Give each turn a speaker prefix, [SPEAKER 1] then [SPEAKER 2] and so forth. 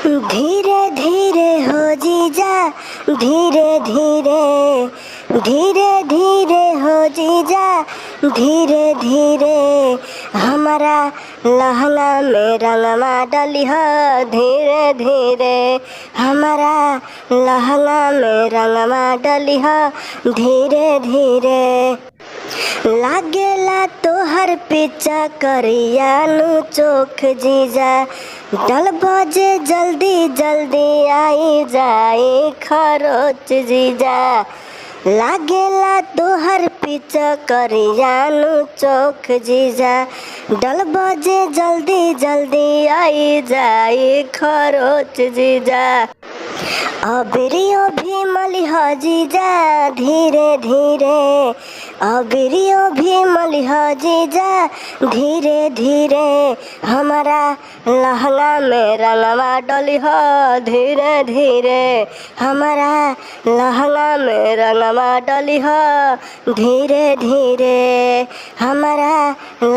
[SPEAKER 1] धीरे धीरे हो जीजा, धीरे धीरे, धीरे धीरे हो जीजा, धीरे धीरे हमारा लहंगा में रंगवा डलिह। धीरे धीरे हमारा लहंगा में रंगवा डलिह। धीरे धीरे लागेला तोहर पीछा करिया नु चोख जीजा, डल बजे जल्दी जल्दी आई जाए खरोच जीजा। लागेला तोहर पीछा करिया नु चोख जीजा, डल बजे जल्दी जल्दी आई जाए खरोच जीजा। अबिरियो भी मलिह जीजा, धीरे धीरे, अबिरियो भी मलिह जीजा, धीरे धीरे हमारा लहंगा में रंगवा डलिह। धीरे धीरे हमारा लहंगा में रंगवा डलिह। धीरे धीरे हमारा